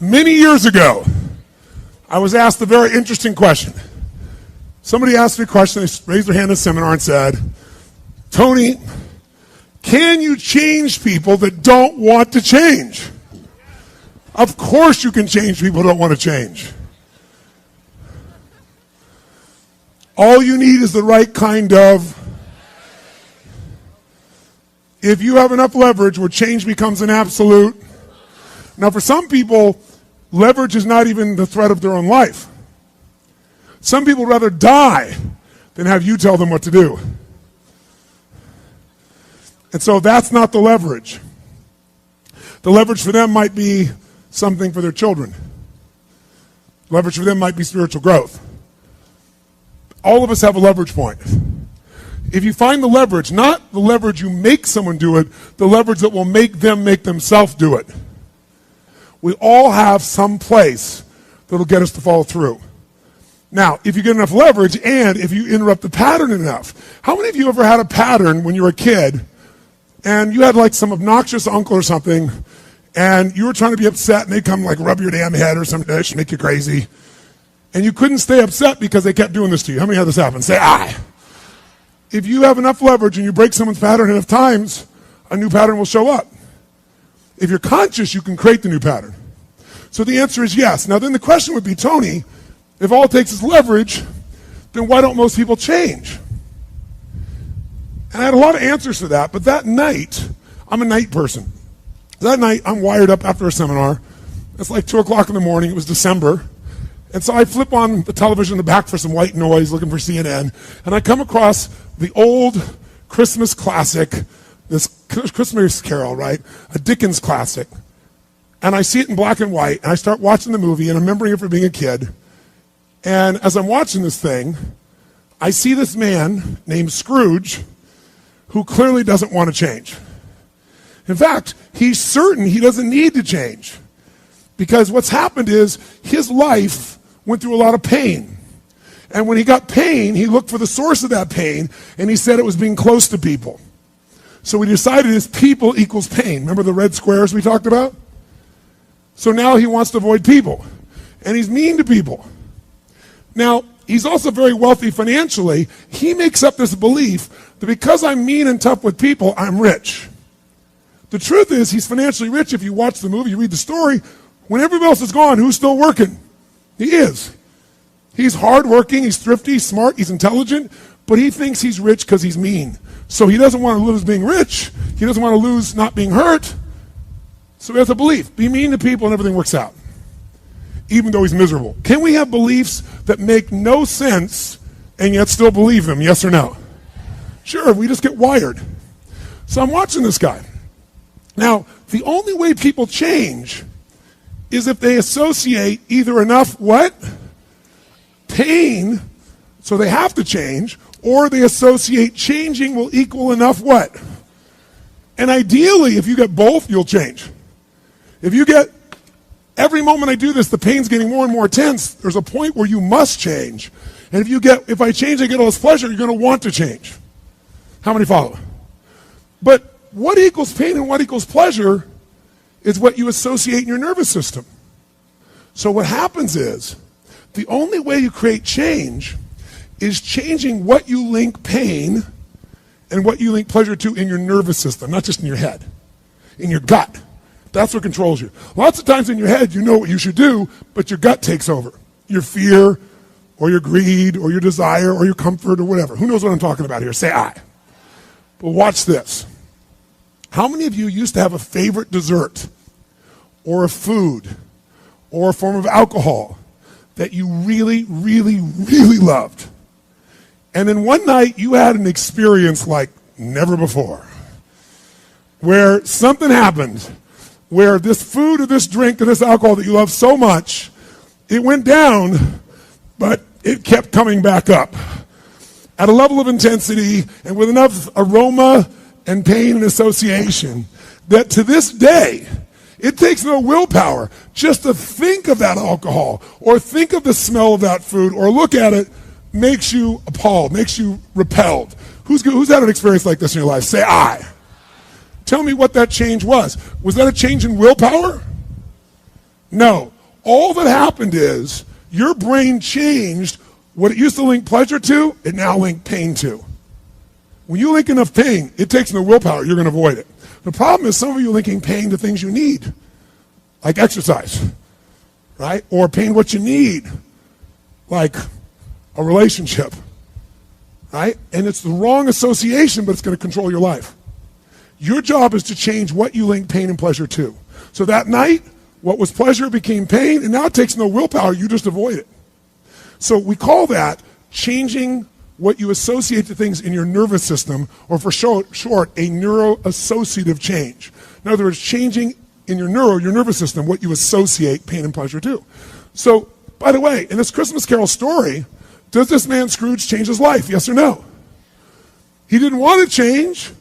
Many years ago, I was asked a very interesting question. Somebody asked me a question, they raised their hand in a seminar and said, Tony, can you change people that don't want to change? Of course you can change people who don't want to change. All you need is the right kind of. If you have enough leverage where change becomes an absolute. Now for some people, leverage is not even the threat of their own life. Some people rather die than have you tell them what to do. And so that's not the leverage. The leverage for them might be something for their children. Leverage for them might be spiritual growth. All of us have a leverage point. If you find the leverage, not the leverage you make someone do it, the leverage that will make them make themselves do it. We all have some place that'll get us to follow through. Now, if you get enough leverage and if you interrupt the pattern enough, how many of you ever had a pattern when you were a kid and you had like some obnoxious uncle or something and you were trying to be upset and they'd come like rub your damn head or some dish, make you crazy, and you couldn't stay upset because they kept doing this to you? How many had this happen? Say aye. If you have enough leverage and you break someone's pattern enough times, a new pattern will show up. If you're conscious, you can create the new pattern. So the answer is yes. Now then the question would be, Tony, if all it takes is leverage, then why don't most people change? And I had a lot of answers to that, but that night, I'm a night person. That night, I'm wired up after a seminar. It's like 2 o'clock in the morning. It was December. And so I flip on the television in the back for some white noise, looking for CNN, and I come across the old Christmas classic, this Christmas Carol, right? A Dickens classic. And I see it in black and white, and I start watching the movie, and I'm remembering it from being a kid. And as I'm watching this thing, I see this man named Scrooge who clearly doesn't want to change. In fact, he's certain he doesn't need to change because what's happened is his life went through a lot of pain. And when he got pain, he looked for the source of that pain, and he said it was being close to people. So we decided is people equals pain. Remember the red squares we talked about? So now he wants to avoid people, and he's mean to people. Now, he's also very wealthy financially. He makes up this belief that because I'm mean and tough with people, I'm rich. The truth is he's financially rich. If you watch the movie, you read the story, when everybody else is gone, who's still working? He is. He's hardworking, he's thrifty, he's smart, he's intelligent, but he thinks he's rich because he's mean. So he doesn't want to lose being rich. He doesn't want to lose not being hurt. So he has a belief. Be mean to people and everything works out, even though he's miserable. Can we have beliefs that make no sense and yet still believe them? Yes or no? Sure, we just get wired. So I'm watching this guy. Now, the only way people change is if they associate either enough what? Pain, so they have to change, or they associate changing will equal enough what? And ideally, if you get both, you'll change. If you get, every moment I do this, the pain's getting more and more intense, there's a point where you must change. And if you get, if I change, I get all this pleasure, you're going to want to change. How many follow? But what equals pain and what equals pleasure is what you associate in your nervous system. So what happens is, the only way you create change is changing what you link pain and what you link pleasure to in your nervous system, not just in your head, in your gut. That's what controls you. Lots of times in your head, you know what you should do, but your gut takes over. Your fear, or your greed, or your desire, or your comfort, or whatever. Who knows what I'm talking about here? Say aye. But watch this. How many of you used to have a favorite dessert, or a food, or a form of alcohol that you really, really, really loved? And then one night you had an experience like never before, where something happened, where this food or this drink or this alcohol that you love so much, it went down, but it kept coming back up at a level of intensity and with enough aroma and pain and association that to this day, it takes no willpower just to think of that alcohol or think of the smell of that food or look at it makes you appalled, makes you repelled. Who's had an experience like this in your life? Say aye. Tell me what that change was. Was that a change in willpower? No. All that happened is your brain changed what it used to link pleasure to, it now links pain to. When you link enough pain, it takes no willpower, you're going to avoid it. The problem is some of you are linking pain to things you need, like exercise, right? Or pain what you need, like a relationship, right? And it's the wrong association, but it's going to control your life. Your job is to change what you link pain and pleasure to. So that night, what was pleasure became pain, and now it takes no willpower, you just avoid it. So we call that changing what you associate to things in your nervous system, or for short, a neuroassociative change. In other words, changing in your nervous system, what you associate pain and pleasure to. So, by the way, in this Christmas Carol story, does this man Scrooge change his life? Yes or no? He didn't want to change.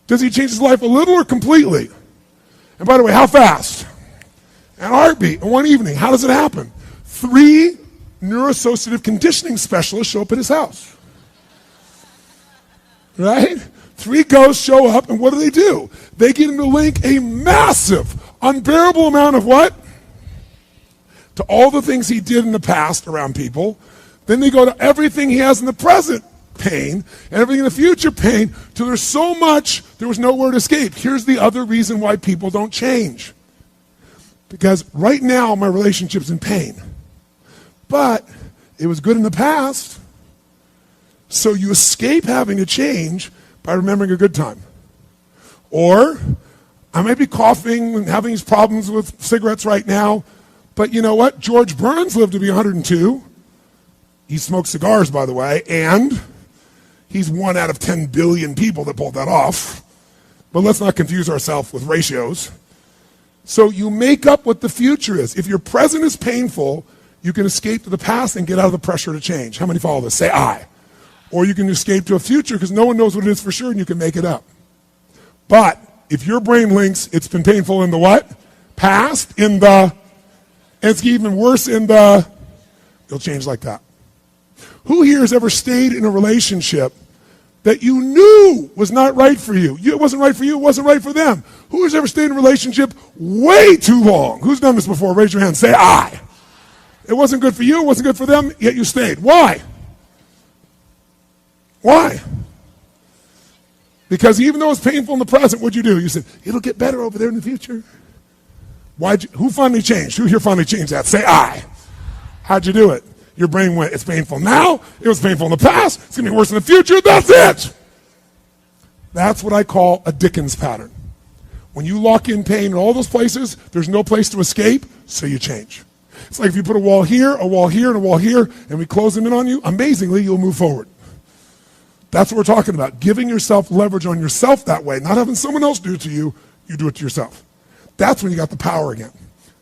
Does he change his life a little or completely? And by the way, how fast? In a heartbeat, in one evening. How does it happen? 3 neuroassociative conditioning specialists show up at his house. Right? 3 ghosts show up, and what do? They get him to link a massive, unbearable amount of what? To all the things he did in the past around people. Then they go to everything he has in the present, pain, and everything in the future, pain, till there's so much, there was nowhere to escape. Here's the other reason why people don't change. Because right now, my relationship's in pain. But it was good in the past. So you escape having to change by remembering a good time. Or I might be coughing and having these problems with cigarettes right now, but you know what? George Burns lived to be 102. He smoked cigars, by the way, and he's 1 out of 10 billion people that pulled that off. But let's not confuse ourselves with ratios. So you make up what the future is. If your present is painful, you can escape to the past and get out of the pressure to change. How many follow this? Say I. Or you can escape to a future because no one knows what it is for sure and you can make it up. But if your brain links it's been painful in the what? Past, and it's even worse you'll change like that. Who here has ever stayed in a relationship that you knew was not right for you? It wasn't right for you, it wasn't right for them. Who has ever stayed in a relationship way too long? Who's done this before? Raise your hand. Say I. It wasn't good for you, it wasn't good for them, yet you stayed. Why? Why? Because even though it's painful in the present, what'd you do? You said, it'll get better over there in the future. Who finally changed? Who here finally changed that? Say I. How'd you do it? Your brain went, it's painful now, it was painful in the past, it's going to be worse in the future, that's it. That's what I call a Dickens pattern. When you lock in pain in all those places, there's no place to escape, so you change. It's like if you put a wall here, and a wall here, and we close them in on you, amazingly, you'll move forward. That's what we're talking about. Giving yourself leverage on yourself that way, not having someone else do it to you, you do it to yourself. That's when you got the power again.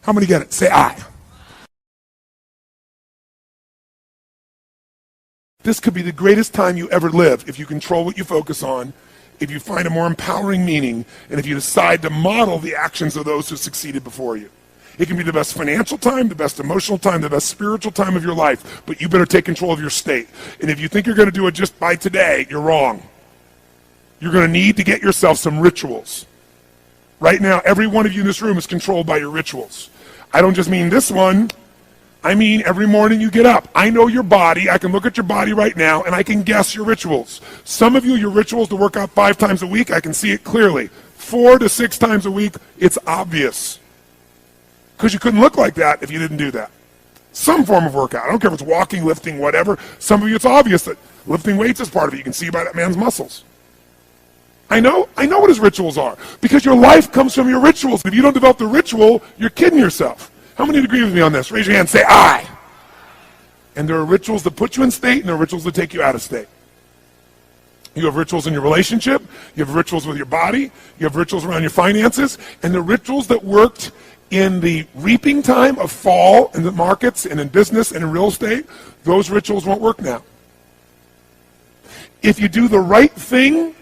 How many get it? Say I. This could be the greatest time you ever live if you control what you focus on, if you find a more empowering meaning, and if you decide to model the actions of those who succeeded before you. It can be the best financial time, the best emotional time, the best spiritual time of your life, but you better take control of your state. And if you think you're going to do it just by today, you're wrong. You're going to need to get yourself some rituals. Right now, every one of you in this room is controlled by your rituals. I don't just mean this one. I mean every morning you get up. I know your body. I can look at your body right now, and I can guess your rituals. Some of you, your rituals to work out 5 times a week, I can see it clearly. 4 to 6 times a week, it's obvious. Because you couldn't look like that if you didn't do that. Some form of workout. I don't care if it's walking, lifting, whatever. Some of you, it's obvious that lifting weights is part of it. You can see by that man's muscles. I know what his rituals are. Because your life comes from your rituals. If you don't develop the ritual, you're kidding yourself. How many agree with me on this? Raise your hand, say I. And there are rituals that put you in state, and there are rituals that take you out of state. You have rituals in your relationship. You have rituals with your body. You have rituals around your finances. And the rituals that worked in the reaping time of fall in the markets and in business and in real estate, those rituals won't work now. If you do the right thing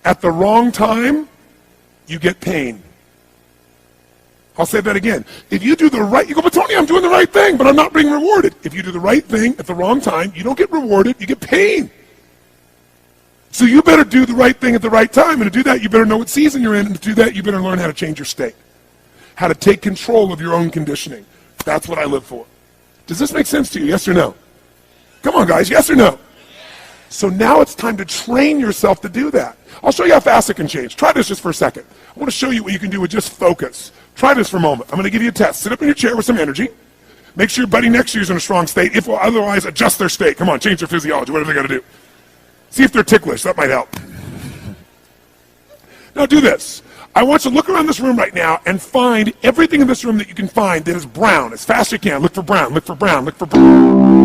at the wrong time, you get pain. I'll say that again. If you do the right, you go, but Tony, I'm doing the right thing, but I'm not being rewarded. If you do the right thing at the wrong time, you don't get rewarded, you get pain. So you better do the right thing at the right time, and to do that, you better know what season you're in, and to do that, you better learn how to change your state. how to take control of your own conditioning. That's what I live for. Does this make sense to you? Yes or no? Come on, guys. Yes or no? So now it's time to train yourself to do that. I'll show you how fast it can change. Try this just for a second. I want to show you what you can do with just focus. Try this for a moment. I'm going to give you a test. Sit up in your chair with some energy. Make sure your buddy next to you is in a strong state. If otherwise, adjust their state. Come on, change their physiology, whatever they got to do. See if they're ticklish. That might help. Now do this. I want you to look around this room right now and find everything in this room that you can find that is brown. As fast as you can. Look for brown. Look for brown. Look for brown.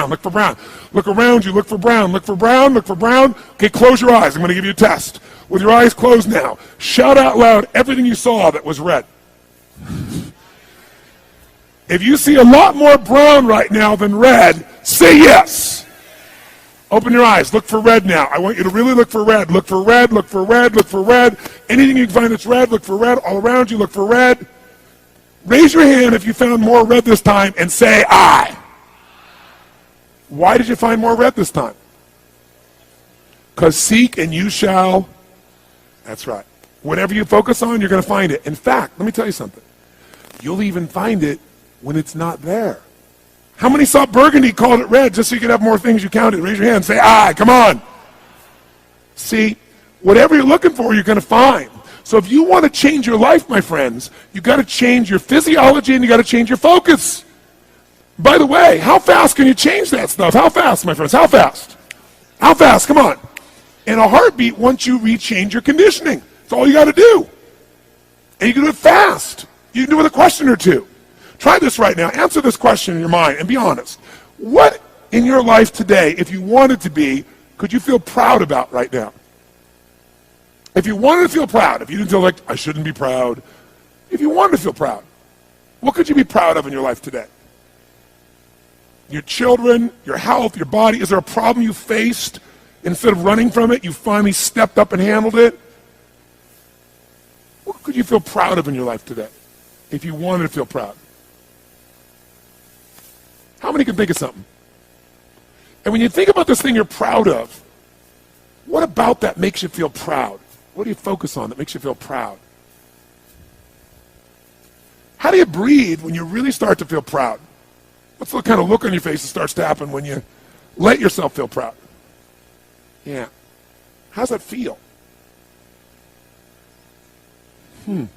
Look for brown. Look around you. Look for brown. Look for brown. Look for brown. Okay, close your eyes. I'm going to give you a test. With your eyes closed now, shout out loud everything you saw that was red. If you see a lot more brown right now than red, say yes. Open your eyes. Look for red now. I want you to really look for red. Look for red. Look for red. Look for red. Anything you can find that's red, look for red. All around you, look for red. Raise your hand if you found more red this time and say I. Why did you find more red this time? Because seek and you shall. That's right. Whatever you focus on, you're going to find it. In fact, let me tell you something. You'll even find it when it's not there. How many saw burgundy, called it red, just so you could have more things you counted? Raise your hand. Say, I. Come on. See, whatever you're looking for, you're going to find. So if you want to change your life, my friends, you've got to change your physiology and you've got to change your focus. By the way, how fast can you change that stuff? How fast, my friends? How fast? How fast? Come on. In a heartbeat, once you rechange your conditioning. That's all you got to do. And you can do it fast. You can do it with a question or two. Try this right now. Answer this question in your mind and be honest. What in your life today, if you wanted to be, could you feel proud about right now? If you wanted to feel proud, if you didn't feel like, I shouldn't be proud, if you wanted to feel proud, what could you be proud of in your life today? Your children, your health, your body. Is there a problem you faced? Instead of running from it, you finally stepped up and handled it? What could you feel proud of in your life today if you wanted to feel proud? How many can think of something? And when you think about this thing you're proud of, what about that makes you feel proud? What do you focus on that makes you feel proud? How do you breathe when you really start to feel proud? What's the kind of look on your face that starts to happen when you let yourself feel proud? Yeah. How's that feel? Think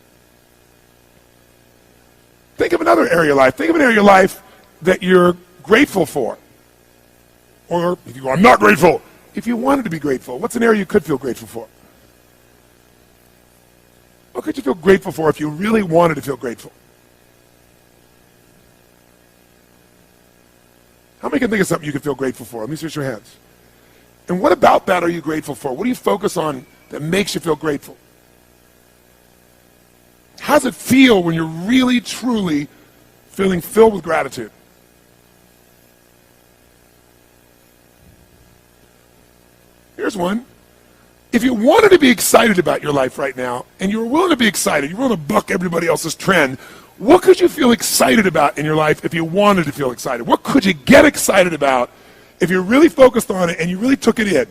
of another area of life. Think of an area of your life that you're grateful for. Or if you go, I'm not grateful. If you wanted to be grateful, what's an area you could feel grateful for? What could you feel grateful for if you really wanted to feel grateful? How many can think of something you could feel grateful for? Let me see your hands. And what about that are you grateful for? What do you focus on that makes you feel grateful? How does it feel when you're really, truly feeling filled with gratitude? Here's one. If you wanted to be excited about your life right now, and you were willing to be excited, you're willing to buck everybody else's trend, what could you feel excited about in your life if you wanted to feel excited? What could you get excited about if you really focused on it and you really took it in?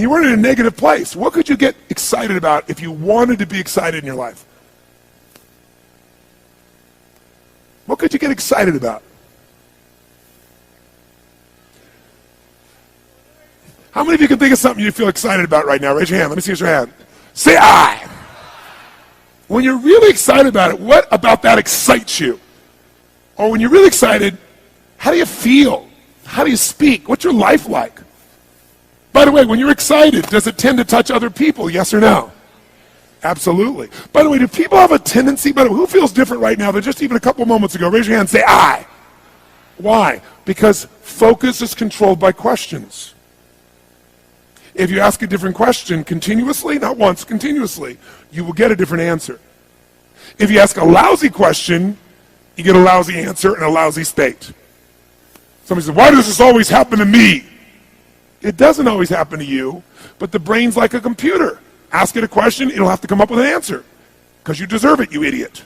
you weren't in a negative place, what could you get excited about if you wanted to be excited in your life? What could you get excited about? How many of you can think of something you feel excited about right now? Raise your hand. Let me see your hand. Say I. When you're really excited about it, what about that excites you? Or when you're really excited, how do you feel? How do you speak? What's your life like? By the way, when you're excited, does it tend to touch other people? Yes or no? Absolutely. By the way, do people have a tendency, who feels different right now than just even a couple moments ago? Raise your hand and say, I. Why? Because focus is controlled by questions. If you ask a different question continuously, not once, continuously, you will get a different answer. If you ask a lousy question, you get a lousy answer and a lousy state. Somebody says, why does this always happen to me? It doesn't always happen to you, but the brain's like a computer. Ask it a question, it'll have to come up with an answer. Because you deserve it, you idiot.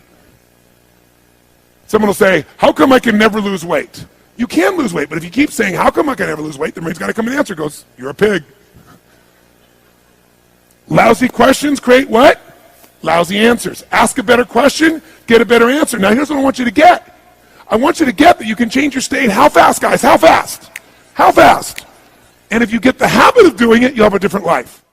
Someone will say, how come I can never lose weight? You can lose weight, but if you keep saying, how come I can never lose weight, the brain's got to come with an answer. It goes, you're a pig. Lousy questions create what? Lousy answers. Ask a better question, get a better answer. Now here's what I want you to get. I want you to get that you can change your state. How fast, guys? How fast? How fast? And if you get the habit of doing it, you'll have a different life.